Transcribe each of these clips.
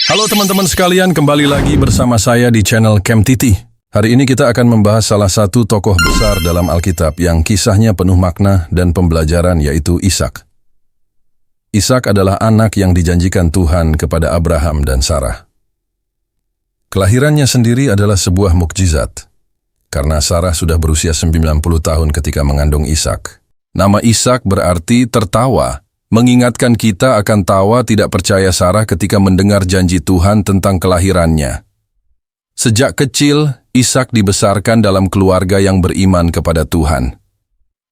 Halo teman-teman sekalian, kembali lagi bersama saya di channel Camp Titi. Hari ini kita akan membahas salah satu tokoh besar dalam Alkitab yang kisahnya penuh makna dan pembelajaran, yaitu Ishak. Ishak adalah anak yang dijanjikan Tuhan kepada Abraham dan Sarah. Kelahirannya sendiri adalah sebuah mukjizat, karena Sarah sudah berusia 90 tahun ketika mengandung Ishak. Nama Ishak berarti tertawa, mengingatkan kita akan tawa tidak percaya Sarah ketika mendengar janji Tuhan tentang kelahirannya. Sejak kecil, Ishak dibesarkan dalam keluarga yang beriman kepada Tuhan.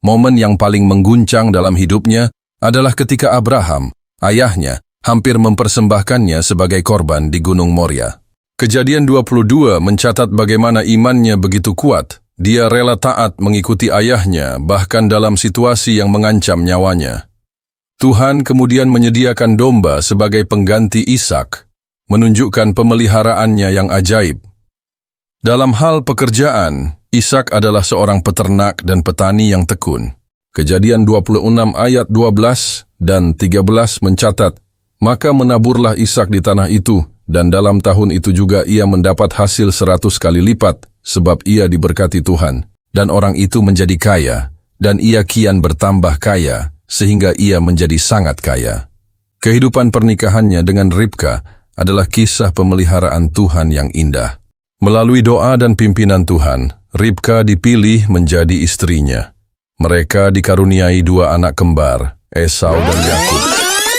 Momen yang paling mengguncang dalam hidupnya adalah ketika Abraham, ayahnya, hampir mempersembahkannya sebagai korban di Gunung Moria. Kejadian 22 mencatat bagaimana imannya begitu kuat. Dia rela taat mengikuti ayahnya, bahkan dalam situasi yang mengancam nyawanya. Tuhan kemudian menyediakan domba sebagai pengganti Ishak, menunjukkan pemeliharaannya yang ajaib. Dalam hal pekerjaan, Ishak adalah seorang peternak dan petani yang tekun. Kejadian 26 ayat 12 dan 13 mencatat, maka menaburlah Ishak di tanah itu, dan dalam tahun itu juga ia mendapat hasil 100 kali lipat, sebab ia diberkati Tuhan. Dan orang itu menjadi kaya, dan ia kian bertambah kaya, sehingga ia menjadi sangat kaya. Kehidupan pernikahannya dengan Ribka adalah kisah pemeliharaan Tuhan yang indah. Melalui doa dan pimpinan Tuhan, Ribka dipilih menjadi istrinya. Mereka dikaruniai 2 anak kembar, Esau dan Yakub.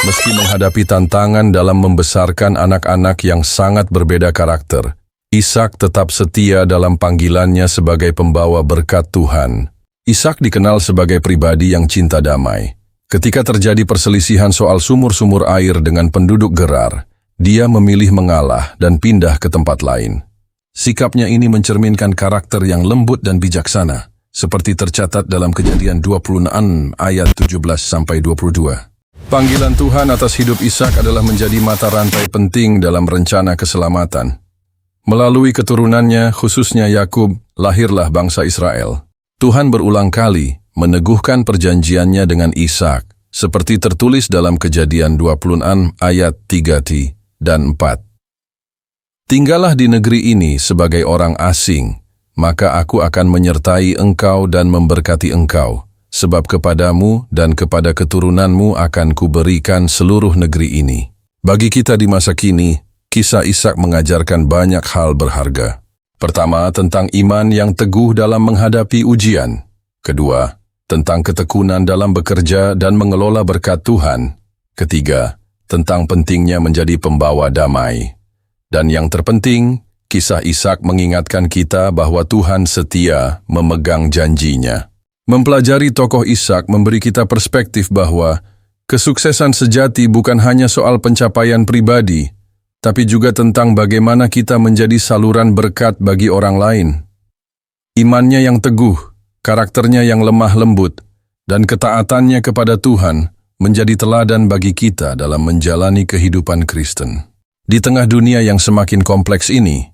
Meski menghadapi tantangan dalam membesarkan anak-anak yang sangat berbeda karakter, Ishak tetap setia dalam panggilannya sebagai pembawa berkat Tuhan. Ishak dikenal sebagai pribadi yang cinta damai. Ketika terjadi perselisihan soal sumur-sumur air dengan penduduk Gerar, dia memilih mengalah dan pindah ke tempat lain. Sikapnya ini mencerminkan karakter yang lembut dan bijaksana, seperti tercatat dalam Kejadian 26 ayat 17-22. Panggilan Tuhan atas hidup Ishak adalah menjadi mata rantai penting dalam rencana keselamatan. Melalui keturunannya, khususnya Yakub, lahirlah bangsa Israel. Tuhan berulang kali meneguhkan perjanjiannya dengan Ishak, seperti tertulis dalam Kejadian 26 ayat 3 dan 4. Tinggallah di negeri ini sebagai orang asing, maka aku akan menyertai engkau dan memberkati engkau, sebab kepadamu dan kepada keturunanmu akan kuberikan seluruh negeri ini. Bagi kita di masa kini, kisah Ishak mengajarkan banyak hal berharga. Pertama, tentang iman yang teguh dalam menghadapi ujian. Kedua, tentang ketekunan dalam bekerja dan mengelola berkat Tuhan. Ketiga, tentang pentingnya menjadi pembawa damai. Dan yang terpenting, kisah Ishak mengingatkan kita bahwa Tuhan setia memegang janjinya. Mempelajari tokoh Ishak memberi kita perspektif bahwa kesuksesan sejati bukan hanya soal pencapaian pribadi, tapi juga tentang bagaimana kita menjadi saluran berkat bagi orang lain. Imannya yang teguh, karakternya yang lemah lembut, dan ketaatannya kepada Tuhan menjadi teladan bagi kita dalam menjalani kehidupan Kristen. Di tengah dunia yang semakin kompleks ini,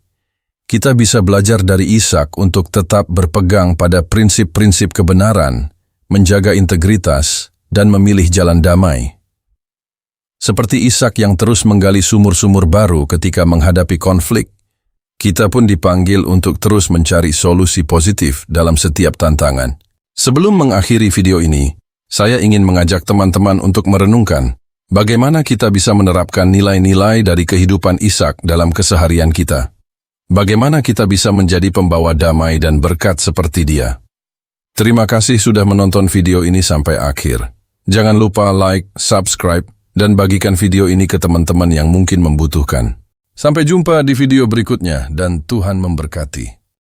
kita bisa belajar dari Ishak untuk tetap berpegang pada prinsip-prinsip kebenaran, menjaga integritas, dan memilih jalan damai. Seperti Ishak yang terus menggali sumur-sumur baru ketika menghadapi konflik, kita pun dipanggil untuk terus mencari solusi positif dalam setiap tantangan. Sebelum mengakhiri video ini, saya ingin mengajak teman-teman untuk merenungkan bagaimana kita bisa menerapkan nilai-nilai dari kehidupan Ishak dalam keseharian kita. Bagaimana kita bisa menjadi pembawa damai dan berkat seperti dia. Terima kasih sudah menonton video ini sampai akhir. Jangan lupa like, subscribe, dan bagikan video ini ke teman-teman yang mungkin membutuhkan. Sampai jumpa di video berikutnya dan Tuhan memberkati.